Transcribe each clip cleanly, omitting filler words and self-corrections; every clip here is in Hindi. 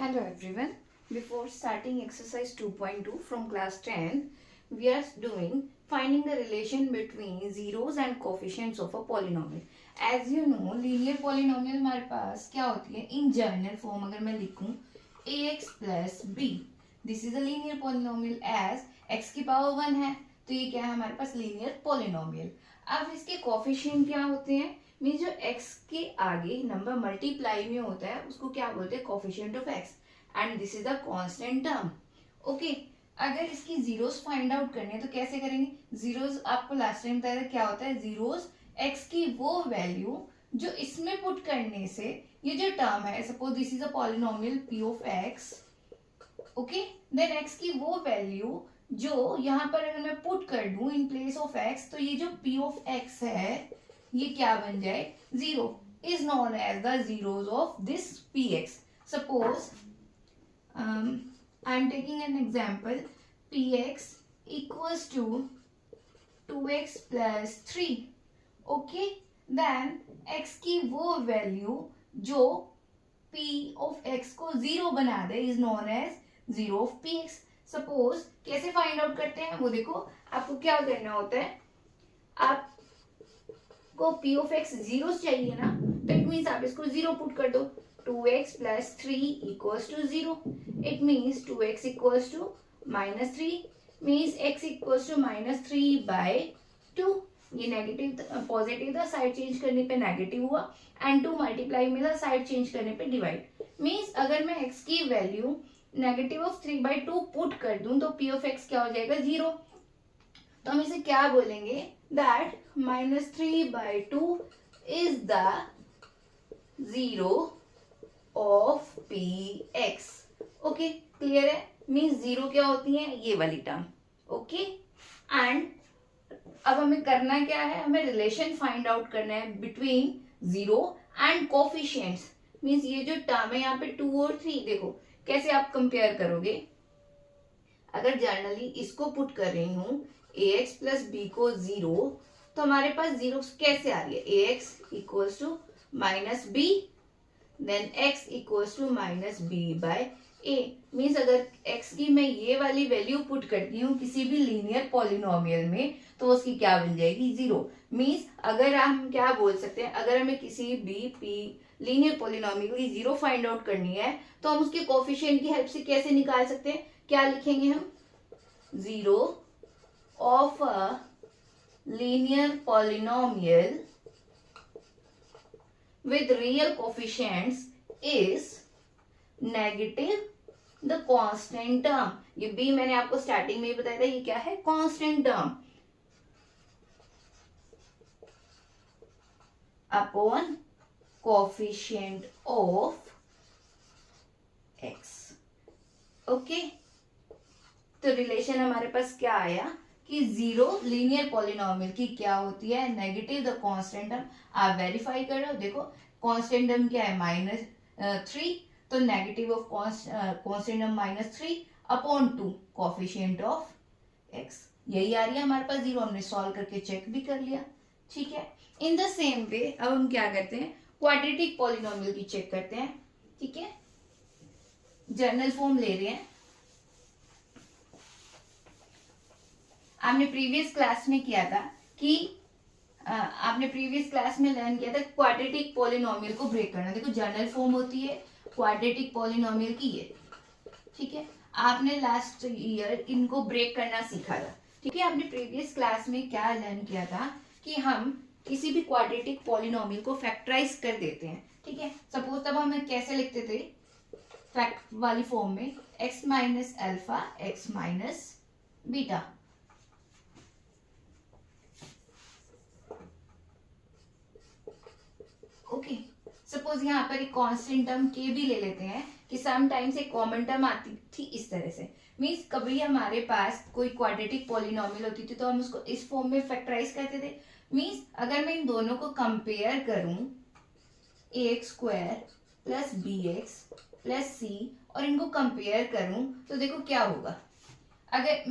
Hello everyone. Before starting exercise 2.2 from class 10, we are doing finding the relation between zeros and coefficients of a polynomial. As you know, linear polynomial हमारे पास क्या होती है? In general form अगर मैं लिखूं ax plus b, this is a linear polynomial as x की पावर 1 है, तो ये क्या है हमारे पास linear polynomial. अब इसके coefficient क्या होते हैं? मीन जो x के आगे नंबर मल्टीप्लाई में होता है उसको क्या बोलते हैं? Coefficient of x, and this is the constant term. Okay, अगर इसकी जीरोस फाइंड आउट करने हैं तो कैसे करेंगे? जीरोस आपको लास्ट टाइम बताया था क्या होता है? जीरोस x की वो वैल्यू जो इसमें पुट करने से ये जो टर्म है, suppose this is a polynomial p of x, okay, then x की वो वैल्यू जो यहाँ पर अगर मैं पुट कर दूं इन प्लेस ऑफ x, तो ये जो p ऑफ x है ये क्या बन जाए? Zero. Is known as the zeros of this px. Suppose I am taking an example, px equals to 2x plus 3. Okay, then x की वो वैल्यू जो p ऑफ x को जीरो बना दे is known as zero of px. Suppose कैसे फाइंड आउट करते हैं वो देखो. आपको क्या करना होता है, आप को p ऑफ x जीरो चाहिए ना, तो इट मीन्स आप इसको जीरो पुट कर दो. 2x plus 3 equals to 0. It means 2x equals to minus 3 means x equals to minus 3 by 2. ये नेगेटिव पॉजिटिव था, साइड चेंज करने पे नेगेटिव हुआ, एंड 2 मल्टीप्लाई में था, साइड चेंज करने पे डिवाइड. मीन्स अगर मैं x की value negative of 3 by 2 put कर दूं तो p ऑफ x क्या हो जाएगा? जीरो. तो हम इसे क्या बोलेंगे? That -3 by 2 is the zero of px. Okay, clear है? मीन्स जीरो क्या होती है? ये वाली टर्म. ओके, एंड अब हमें करना क्या है? हमें रिलेशन फाइंड आउट करना है between zero and coefficients. Means ये जो टर्म है यहाँ पे 2 और 3, देखो कैसे आप कंपेयर करोगे. अगर जनरली इसको पुट कर रही हूँ ax प्लस b को जीरो, तो हमारे पास जीरो कैसे आ रही है? ax equals to minus b, then x equals to minus b by a. Means अगर x की मैं ये वाली वैल्यू पुट करती हूँ किसी भी लीनियर पॉलिनोमियल में तो उसकी क्या बन जाएगी? जीरो. मीन्स अगर हम क्या बोल सकते हैं, अगर हमें किसी भी p लीनियर पॉलिनोमियल की जीरो फाइंड आउट करनी है तो हम उसके कोफिशिएंट की हेल्प से कैसे निकाल सकते हैं? क्या लिखेंगे हम? Zero of a linear polynomial with real coefficients is negative the constant term. ये b मैंने आपको स्टार्टिंग में ही बताया था, ये क्या है? Constant term upon coefficient of x. Okay, तो रिलेशन हमारे पास क्या आया कि जीरो लीनियर पॉलिनोमियल की क्या होती है? Negative the constant term. आप वेरीफाई करो, देखो कांस्टेंट टर्म क्या है? -3, तो negative of constant term -3 upon 2 coefficient of x. यही आ रही है हमारे पास जीरो. हमने सॉल्व करके चेक भी कर लिया. ठीक है, इन द सेम वे अब हम क्या करते हैं? क्वाड्रेटिक पॉलिनोमियल की चेक करते हैं. ठीक है, जनरल फॉर्म ले रहे हैं. आपने प्रीवियस क्लास में किया था कि आपने प्रीवियस क्लास में लर्न किया था क्वाड्रेटिक पॉलिनोमियल को ब्रेक करना. देखो जनरल फॉर्म होती है क्वाड्रेटिक पॉलिनोमियल की ये. ठीक है, आपने लास्ट ईयर इनको ब्रेक करना सीखा था. ठीक है, आपने प्रीवियस क्लास में क्या लर्न किया था कि हम किसी भी क्वाड्रेटिक पॉलिनोमियल को फैक्टराइज कर देते हैं. ठीक है, सपोज तब हम कैसे लिखते थे? फैक्ट वाली फॉर्म में x minus alpha x minus beta. Okay, suppose यहाँ पर एक कांस्टेंट टर्म k भी ले लेते हैं कि समटाइम्स एक कॉमन टर्म आती थी इस तरह से. मीन्स कभी हमारे पास कोई क्वाड्रेटिक पॉलिनोमियल होती थी तो हम उसको इस फॉर्म में फैक्टराइज करते थे. मीन्स अगर मैं इन दोनों को कंपेयर करूं ax square plus bx plus c और इनको कंपेयर करूं तो देखो क्या होगा. अगर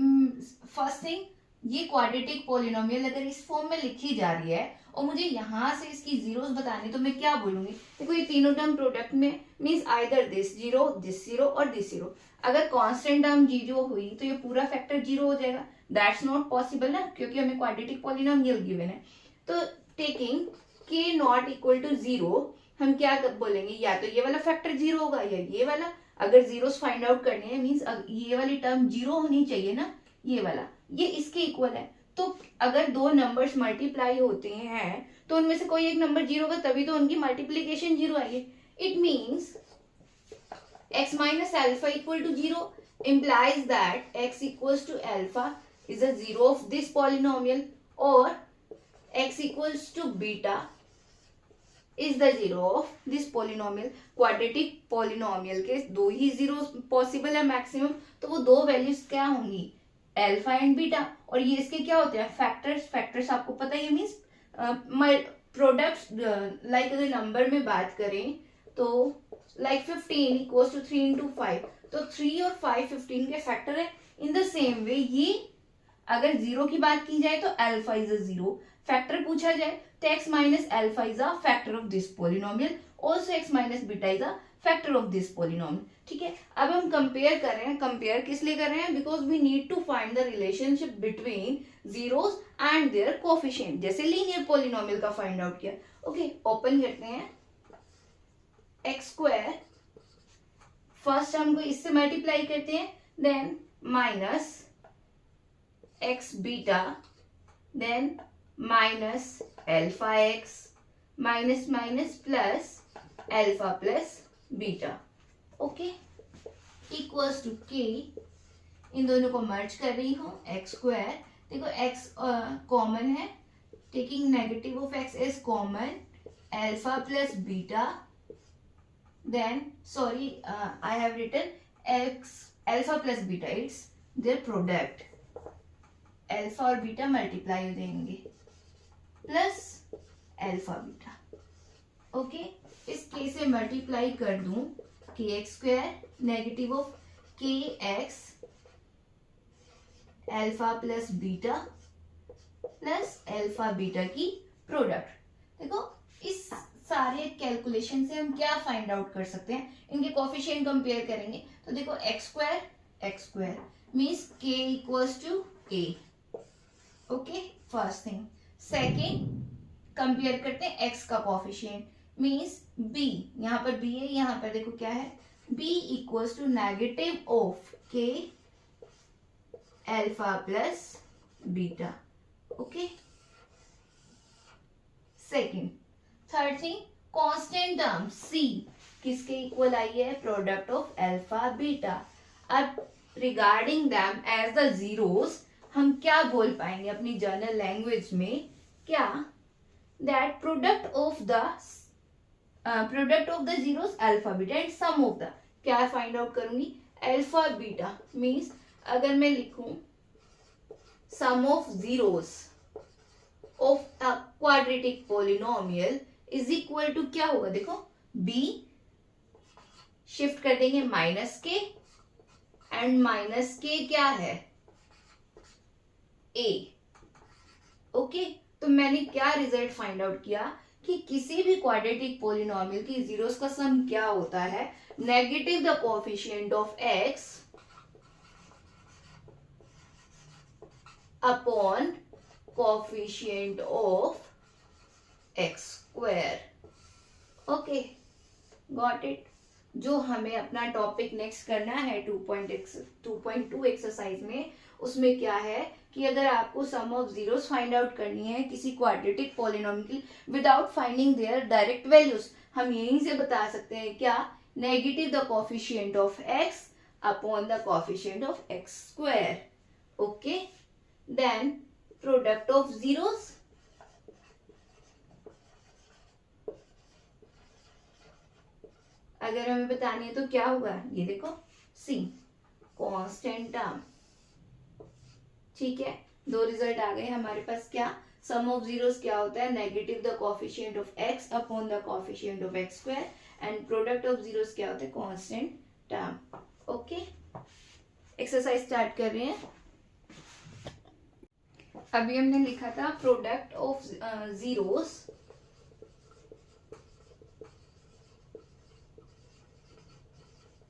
फर्स्ट थिंग ये क्वाड्रेटिक पॉलिनोमियल अगर इस फॉर्म में लिखी जा रही है और मुझे यहाँ से इसकी जीरोस बताने, तो मैं क्या बोलूंगी, देखो ये तीनों टर्म प्रोडक्ट में मीन्स आइदर दिस जीरो और दिस जीरो। अगर कांस्टेंट टर्म जीरो हुई तो ये पूरा फैक्टर जीरो हो जाएगा, दैट्स नॉट पॉसिबल ना, क्योंकि हमें क्वाड्रेटिक पॉलिनोमियल गिवन है। तो टेकिंग के नॉट इक्वल टू जीरो, हम क्या बोलेंगे, या तो ये वाला फैक्टर जीरो होगा या ये वाला। अगर जीरोस फाइंड आउट करने हैं मीन्स ये वाली टर्म जीरो होनी चाहिए ना, ये वाला, ये इसके इक्वल है। तो अगर दो नंबर्स मल्टीप्लाई होते हैं तो उनमें से कोई एक नंबर जीरो होगा, तभी तो उनकी मल्टीप्लीकेशन जीरो आएगी। It means x minus alpha equal to 0 implies that x equals to alpha is a zero of this polynomial, or x equals to beta is the zero of this polynomial। Quadratic polynomial के दो ही जीरो पॉसिबल है मैक्सिमम, तो वो दो वैल्यूज क्या होंगी, अल्फा एंड बीटा। और ये इसके क्या होते हैं, फैक्टर्स आपको पता ही मीन्स प्रोडक्ट्स। लाइक अगर नंबर में बात करें तो लाइक 15 इक्वल्स टू 3 into 5, तो 3 और 5 15 के फैक्टर है। इन द सेम वे ये अगर जीरो की बात की जाए तो alpha is a zero, factor पूछा जाए तो x minus alpha is a factor of this polynomial, also x minus beta is a factor of this polynomial. ठीक है, अब हम कंपेयर कर रहे हैं। कंपेयर किस लिए कर रहे हैं, because we need to find the relationship between zeros and their coefficient, जैसे लीनियर पॉलिनोमियल का फाइंड आउट किया। ओके, ओपन करते हैं एक्स स्क्वायर, फर्स्ट टर्म को इससे मल्टीप्लाई करते हैं, then minus x beta, then minus alpha x, minus minus plus alpha plus beta. Okay, equals to k, इन दोनों को मर्ज कर रही हूं, एक्स स्क्वायर, देखो एक्स कॉमन है, taking negative of x is common, alpha plus beta, then sorry I have written x alpha plus beta, it's their product, alpha और बीटा मल्टीप्लाई हो जाएंगे, प्लस अल्फा बीटा। ओके, इस के से मल्टीप्लाई कर दूं, के एक्स स्क्वायर नेगेटिव ऑफ के x alpha plus beta plus alpha beta की प्रोडक्ट। देखो इस सारे कैलकुलेशन से हम क्या फाइंड आउट कर सकते हैं, इनके कोफिशिएंट कंपेयर करेंगे तो देखो x square means k equals to a. Okay, first thing. Second, compare करते हैं एक्स का कोफिशिएंट मीन्स बी, यहां पर बी है, यहां पर देखो क्या है, b equals to negative of k alpha plus beta. Okay, second. Third thing, constant term c किसके इक्वल आई है, प्रोडक्ट ऑफ अल्फा बीटा। अब regarding them as the zeros हम क्या बोल पाएंगे अपनी जर्नल लैंग्वेज में, क्या, that product of the zeros alpha beta and sum of the, क्या फाइंड आउट करूंगी, अल्फा बीटा मीन्स अगर मैं लिखूं sum of zeros of a quadratic polynomial is equal to क्या होगा, देखो b शिफ्ट कर देंगे माइनस के, एंड माइनस के क्या है, a। ओके, तो मैंने क्या रिजल्ट फाइंड आउट किया कि किसी भी क्वाड्रेटिक पॉलिनोमियल की जीरोस का सम क्या होता है, negative the coefficient of x upon coefficient of x square. Okay, got it. जो हमें अपना टॉपिक नेक्स्ट करना है 2.2 एक्सरसाइज में, उसमें क्या है कि अगर आपको sum of zeros find out करनी है किसी क्वाड्रेटिक पॉलिनोमियल की without finding their direct values, हम यहीं से बता सकते हैं क्या, negative the coefficient of x upon the coefficient of x square. Okay, then product of zeros, अगर हमें बतानी है तो क्या होगा, ये देखो सी कांस्टेंट टर्म। ठीक है, दो रिजल्ट आ गए हमारे पास, क्या, सम ऑफ जीरोस क्या होता है, negative the coefficient of x upon the coefficient of x square, and product of zeros क्या होता है, constant term. Okay, exercise start कर रहे हैं। अभी हमने लिखा था product of zeros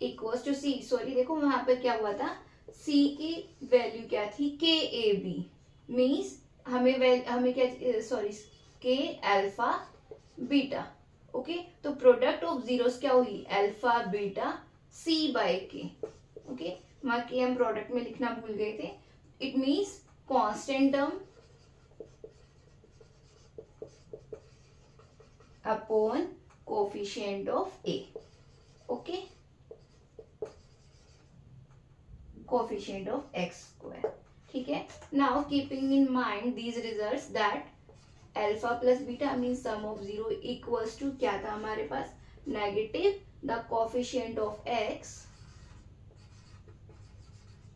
equals to c, sorry देखो वहां पर क्या हुआ था, सी की वैल्यू क्या थी, के ए बी, मीन्स हमें क्या, sorry, k alpha beta. Okay, तो प्रोडक्ट ऑफ जीरोस क्या हुई, alpha beta c by k. Okay, वहां के हम प्रोडक्ट में लिखना भूल गए थे। It means constant term upon coefficient of a. Okay, coefficient of x square. ठीक है, now keeping in mind these results that alpha plus beta mean sum of zero equals to क्या था हमारे पास, negative the coefficient of x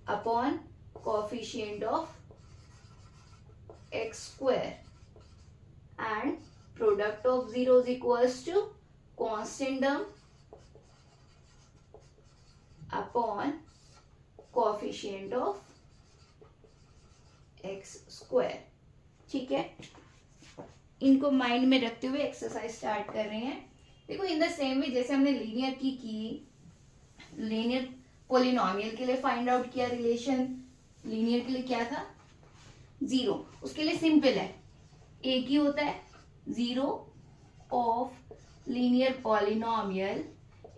upon coefficient of x square and product of zeros equals to constant term upon coefficient of x square. ठीक है, इनको माइंड में रखते हुए एक्सरसाइज स्टार्ट कर रहे हैं। देखो, इन द सेम वे जैसे हमने लीनियर की लीनियर पोलिनोमियल के लिए फाइंड आउट किया रिलेशन, लीनियर के लिए क्या था, जीरो, उसके लिए सिंपल है, एक ही होता है, zero of linear polynomial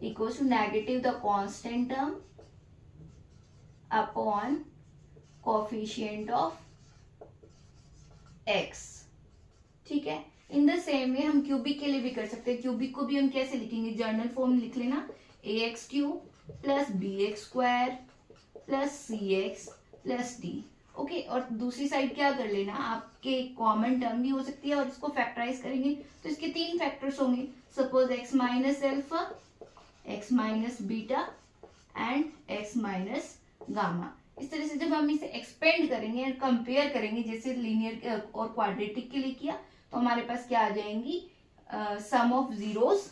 equals to negative the constant term upon coefficient of x. ठीक है, इन द सेम वे हम क्यूबिक के लिए भी कर सकते हैं। क्यूबिक को भी हम कैसे लिखेंगे, जर्नल फॉर्म लिख लेना, a x cube plus b x square plus c x plus d. Okay, और दूसरी साइड क्या कर लेना, आपके कॉमन टर्म भी हो सकती है और इसको फैक्टराइज करेंगे तो इसके तीन फैक्टर्स होंगे, suppose x minus alpha, x minus beta and x minus gamma. इस तरह से जब हम इसे एक्सपेंड करेंगे और कंपेयर करेंगे जैसे लीनियर और क्वाड्रेटिक के लिए किया, तो हमारे पास क्या आ जाएंगी, sum of zeros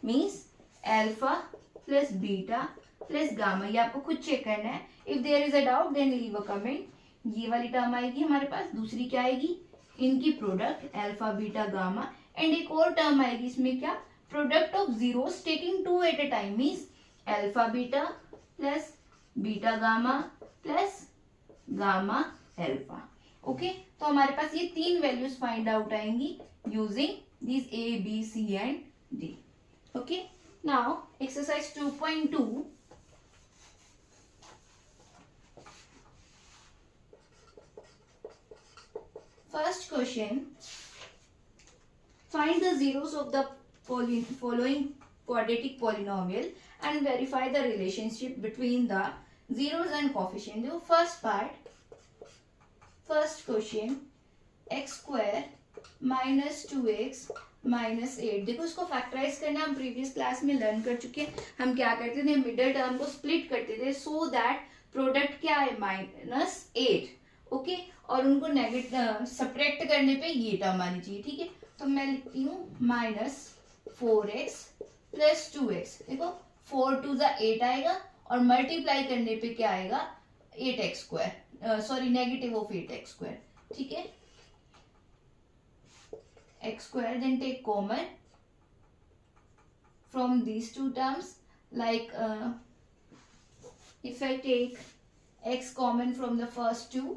means alpha plus beta plus gamma. ये आपको खुद चेक करना है, if there is a doubt then leave a comment. ये वाली टर्म आएगी हमारे पास, दूसरी क्या आएगी, इनकी product alpha beta gamma, and एक और टर्म आएगी इसमें क्या, product of zeros taking two at a time means alpha beta plus beta gamma plus gamma alpha. Okay, तो हमारे पास ये तीन वैल्यूज फाइंड आउट आएंगी using this a b c and d. Okay, now exercise 2.2, first question, find the zeros of the following quadratic polynomial and verify the relationship between the zeros and coefficient. देखो first part, first question, x square minus 2x minus 8। देखो इसको फैक्टराइज करना हम प्रीवियस क्लास में लर्न कर चुके हैं। हम क्या करते थे, मिडिल टर्म को स्प्लिट करते थे सो दैट प्रोडक्ट क्या है, -8। ओके, और उनको नेगेटिव सब्ट्रैक्ट करने पे ये टर्म आनी चाहिए। ठीक है, तो मैं लिखती हूँ -4x प्लस 2x। देखो 4 टू ज़ा 8 आएगा और मल्टीप्लाई करने पे क्या आएगा, 8x square, sorry negative of 8x square. ठीक है, x square, then take common from these two terms, like if I take x common from the first two,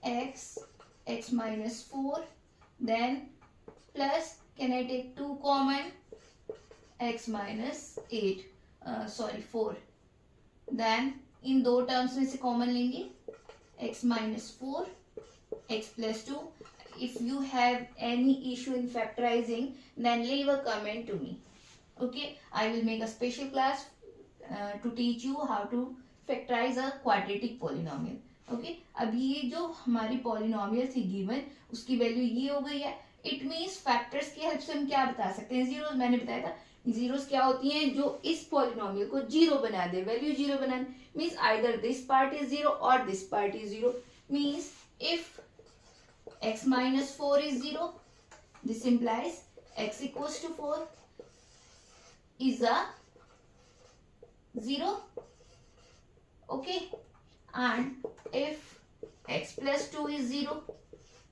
x minus 4, then plus, can I take 2 common, x minus 8, sorry 4, then इन दो टर्म्स में से कॉमन लेंगे, x minus 4, x plus 2. If you have any issue in factorizing, then leave a comment to me. Okay, I will make a special class to teach you how to factorize a quadratic polynomial. Okay, अब ये जो हमारी polynomial थी given, उसकी वैल्यू ये हो गई है। इट मीन्स फैक्टर्स की हेल्प से हम क्या बता सकते हैं, जीरोस, मैंने बताया था जीरोस क्या होती हैं, जो इस पॉलिनोमियल को जीरो बना दे, वैल्यू जीरो बना दे, means either this part is zero और this part is zero. Means if x minus 4 is 0, this implies x equals to 4 is a 0. Okay, and if x plus 2 is 0.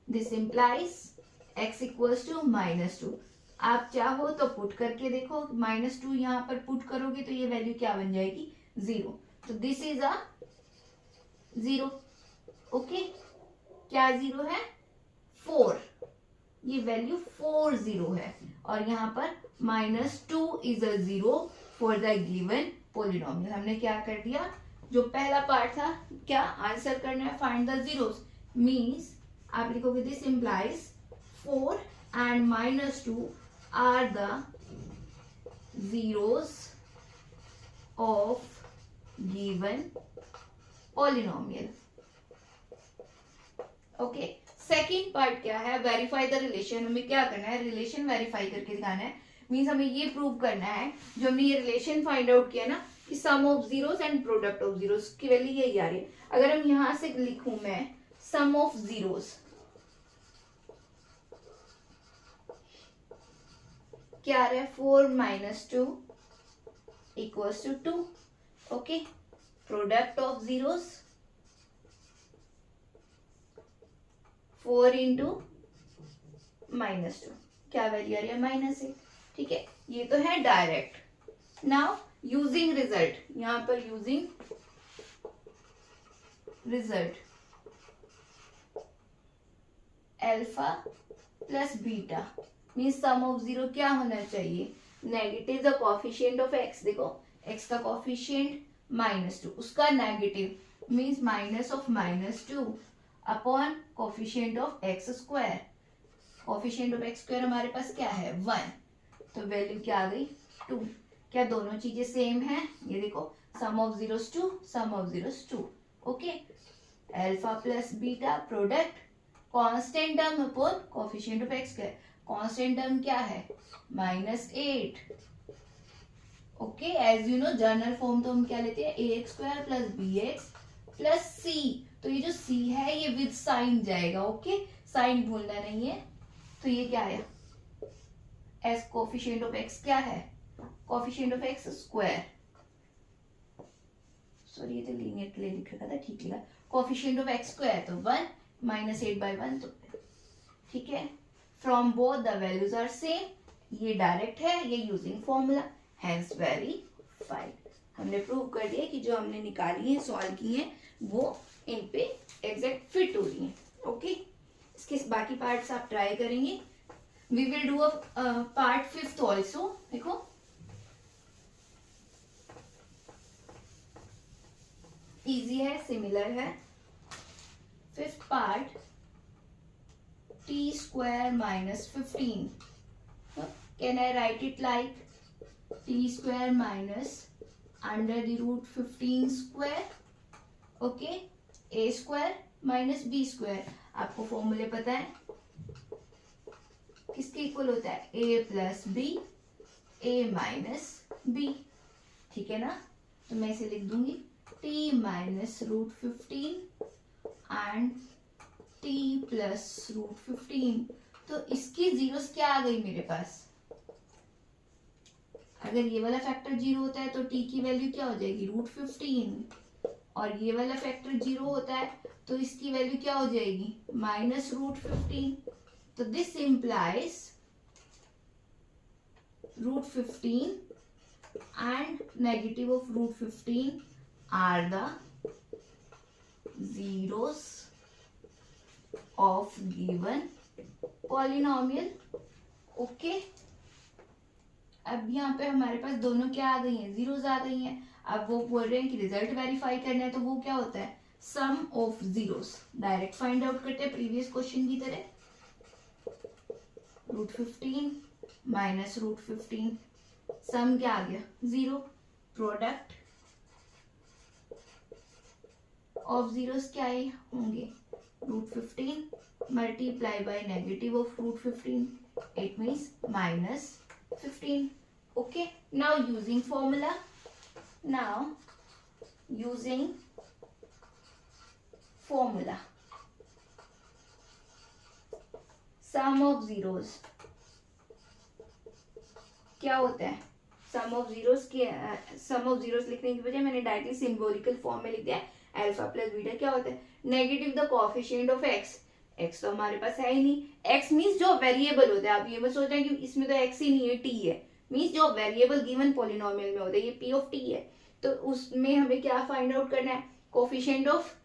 This implies x equals to -2. आप चाहो तो पुट करके देखो, -2 यहाँ पर पुट करोगे तो ये वैल्यू क्या बन जाएगी, 0. तो दिस इज अ 0. ओके, क्या 0 है, 4. ये वैल्यू 4 0 है और यहाँ पर -2 is a 0 for the given polynomial. हमने क्या कर दिया, जो पहला पार्ट था क्या आंसर करना है, फाइंड द जीरोस, मीन्स आप लिखोगे this implies 4 and -2 are the zeros of given polynomial. Okay, second part क्या है, वेरीफाई द रिलेशन. हमें क्या करना है, रिलेशन वेरीफाई करके दिखाना है. मीन्स हमें ये प्रूव करना है, जो हमने ये रिलेशन फाइंड आउट किया ना कि sum of zeros and product of zeros की वैल्यू यही आ रही है. अगर हम यहां से लिखूं मैं सम ऑफ जीरोस, क्या आ रहा है, 4 - 2 equals to 2. Okay, product of zeros 4 into -2, क्या वैल्यू आ रही है, -8. ठीक है, ये तो है डायरेक्ट. नाउ यूजिंग रिजल्ट, यहां पर using result alpha plus beta means sum of zero क्या होना चाहिए, negative the coefficient of x. देखो एक्स का कोफिशिएंट -2, उसका negative means minus of -2 upon coefficient of x square. Coefficient of x square हमारे पास क्या है, 1. तो वैल्यू क्या आ गई, 2. क्या दोनों चीजें सेम है, ये देखो sum of zeros 2, sum of zeros 2. Okay, alpha plus beta product constant term upon coefficient of x square. Constant term क्या है, -8. Okay, as you know general form तो हम क्या लेते हैं, ax² plus bx plus c. तो ये जो c है ये विद साइन जाएगा. ओके, साइन भूलना नहीं है. तो ये क्या आया, एस कोफिशिएंट ऑफ x क्या है, coefficient of x square. Sorry, ये तो लीनियर के लिए लिख रखा था, ठीक लिखा. कोफिशिएंट ऑफ x स्क्वायर तो 1 -8/1. तो ठीक है, from both the values are same. ये डायरेक्ट है, ये यूजिंग फॉर्मूला, हेंस वेरीफाइड. हमने प्रूव कर दिया कि जो हमने निकाली है, सॉल्व की है, वो इन पे एग्जैक्ट फिट हो रही है. ओके, इसके बाकी पार्ट्स आप ट्राई करेंगे. We will do a part 5th also. देखो इजी है, सिमिलर है. 5th part t² - 15. Can I write it like t² - √15². Okay, a² - b². आपको फॉर्मूले पता है, किसके इक्वल होता है, a plus b, a minus b. ठीक है ना, तो मैं इसे लिख दूंगी t -√15 एंड t प्लस √15. तो इसकी जीरोस क्या आ गई मेरे पास, अगर ये वाला फैक्टर 0 होता है तो t की वैल्यू क्या हो जाएगी, √15. और ये वाला फैक्टर 0 होता है तो इसकी वैल्यू क्या हो जाएगी, -√15. तो this implies √15 and negative of √15 are the zeros of given polynomial. Okay, अब यहाँ पे हमारे पास दोनों क्या आ गई हैं, जीरोस आ गई हैं. अब वो बोल रहे हैं कि रिजल्ट वेरीफाई करना है, तो वो क्या होता है, sum of zeros. Direct find out करते हैं प्रीवियस क्वेश्चन की तरह. √15 माइनस √15, सम क्या आ गया, 0. प्रोडक्ट ऑफ जीरोस क्या है होंगे, √15 multiply by negative of √15, it means -15. Okay, now using formula, sum of zeros क्या होता है, सम ऑफ जीरोस लिखने की बजाय मैंने डायरेक्टली सिंबॉलिकल फॉर्म में लिख दिया है। अल्फा प्लस बीटा क्या होता है, negative the coefficient of x. X तो हमारे पास है ही नहीं, एक्स मीन्स जो वेरिएबल होता है। आप ये मत सोच रहे हैं कि इसमें तो एक्स ही नहीं है, टी है, मीन्स जो वेरिएबल गिवन पॉलिनोमियल में होता है, ये पी ऑफ टी है। तो उसमें हमें क्या फाइंड आउट करना है, coefficient of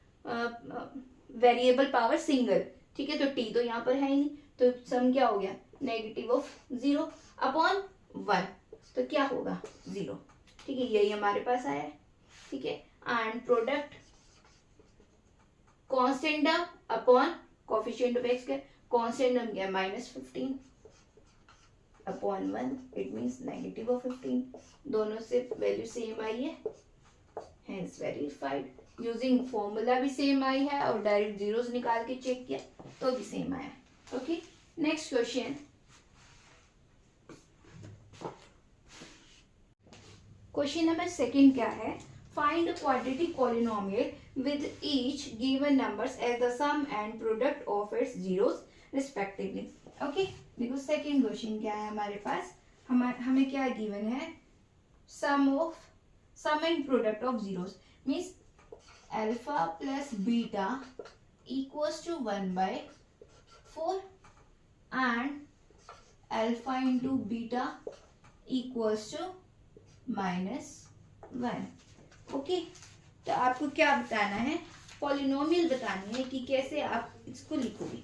variable power single, ठीक है। तो टी तो यहाँ पर है ही नहीं, तो सम क्या हो गया, नेगेटिव ऑफ 0 अपॉन 1, तो क्या होगा 0, ठीक है। यही हमारे पास आया है, ठीक है। And product constant term upon coefficient of x, constant term क्या है -15 upon 1, it means negative of 15। दोनों से वैल्यू सेम आई है, हेंस वेरीफाइड। यूजिंग फॉर्मूला भी सेम आई है और डायरेक्ट जीरोस निकाल के चेक किया तो भी सेम आया। Okay, next question. Question number 2 क्या है, find a quadratic polynomial with each given numbers as the sum and product of its zeros respectively. Okay, देखो सेकंड क्वेश्चन क्या है हमारे पास, हमें क्या गिवन है, sum and product of zeros means alpha plus beta equals to 1/4 and alpha into beta equals to -1। Okay, तो आपको क्या बताना है, पॉलिनोमियल बतानी है कि कैसे आप इसको लिखोगे।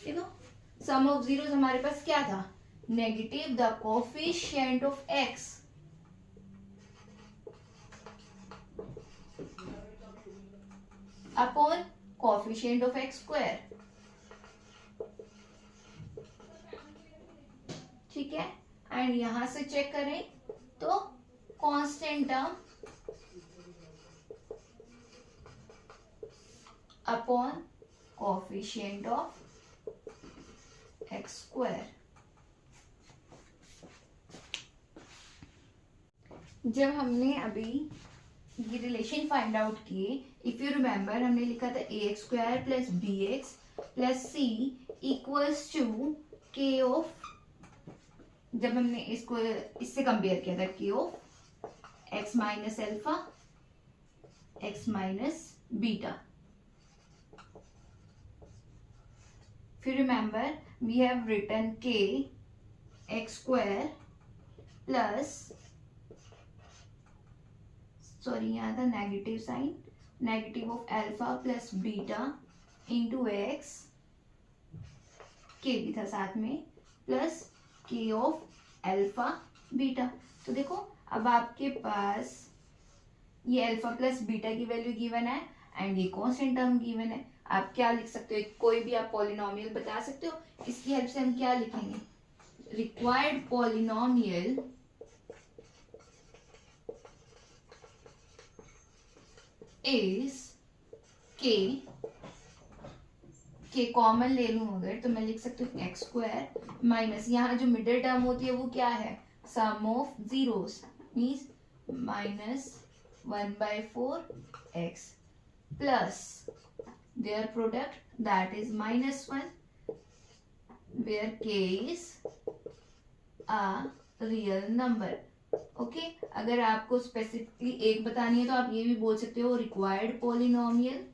देखो सम ऑफ जीरोस हमारे पास क्या था, negative the coefficient of x upon coefficient of x square, ठीक है। एंड यहां से चेक करें तो constant term upon coefficient of x square. जब हमने अभी ये रिलेशन फाइंड आउट किए, इफ यू रिमेम्बर हमने लिखा था ax square plus bx plus c equals to k of, जब हमने इसको इससे कंपेयर किया था, k of x minus alpha x minus beta. फिर remember we have written k x square plus, sorry यहाँ था negative sign, negative of alpha plus beta into x, k भी था साथ में, प्लस के ऑफ अल्फा बीटा। तो देखो अब आपके पास ये अल्फा प्लस बीटा की वैल्यू गिवन है एंड ये कांस्टेंट टर्म गिवन है। आप क्या लिख सकते हो, कोई भी आप पॉलिनोमियल बता सकते हो, इसकी हेल्प से हम क्या लिखेंगे, रिक्वायर्ड पॉलिनोमियल इज के कॉमन ले लूं अगर तो मैं लिख सकती हूँ एक्स स्क्वायर माइनस, यहाँ जो मिडिल टर्म होती है वो क्या है, sum of zeros means -1/4 x plus their product that is -1 where k is a real number। Okay, अगर आपको स्पेसिफिकली एक बतानी है तो आप ये भी बोल सकते हो, रिक्वायर्ड पॉलिनोमियल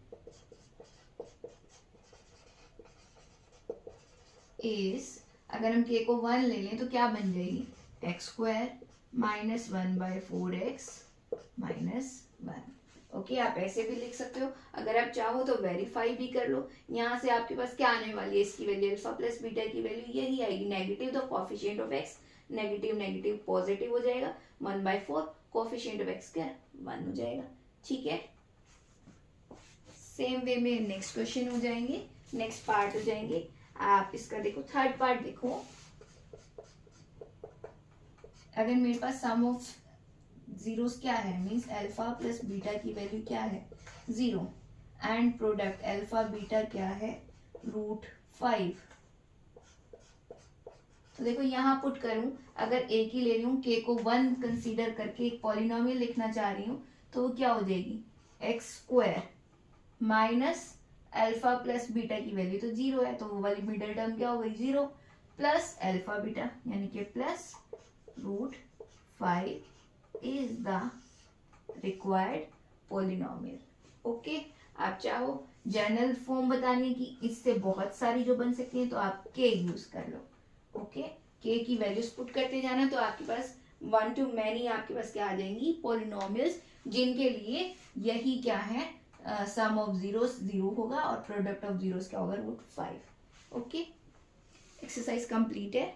इज, अगर हम k को 1 ले लें तो क्या बन जाएगी, एक्स स्क्वायर -1/4x -1। ओके, आप ऐसे भी लिख सकते हो। अगर आप चाहो तो वेरीफाई भी कर लो, यहाँ से आपके पास क्या आने वाली है, इसकी वैल्यू अल्फा प्लस बीटा की वैल्यू यही आएगी, negative the coefficient of x, negative negative positive हो जाएगा, 1/4 कोएफिशिएंट ऑफ एक्स क्या 1 हो जाएगा, ठीक है। सेम वे में नेक्स्ट क्वेश्चन हो जाएंगे, नेक्स्ट पार्ट हो जाएंगे। आप इसका देखो थर्ड पार्ट देखो, अगर मेरे पास सम ऑफ जीरोस क्या है, मीन्स अल्फा प्लस बीटा की वैल्यू क्या है 0 एंड प्रोडक्ट अल्फा बीटा क्या है √5। तो देखो यहाँ पुट करूं, अगर एक ही ले रही हूँ, के को 1 कंसीडर करके एक पॉलिनोमियल लिखना चाह रही हूँ तो वो क्या हो जाएगी, x square minus alpha plus beta की वैल्यू तो 0 है, तो वो वाली मिडिल टर्म क्या हो गई 0 प्लस अल्फा बीटा यानी कि plus 5 is the required polynomial. Okay, आप चाहो जनरल फॉर्म बताने की, इससे बहुत सारी जो बन सकती है, तो आप के यूज कर लो. ओके, के की वैल्यूज पुट करते जाना, तो आपके पास 1 to many आपके पास क्या आ जाएंगी, पोलिनोमियल्स, जिनके लिए यही क्या है, सम ऑफ जीरोस 0 होगा और प्रोडक्ट ऑफ जीरोस क्या होगा, √5. ओके, एक्सरसाइज कंप्लीट है.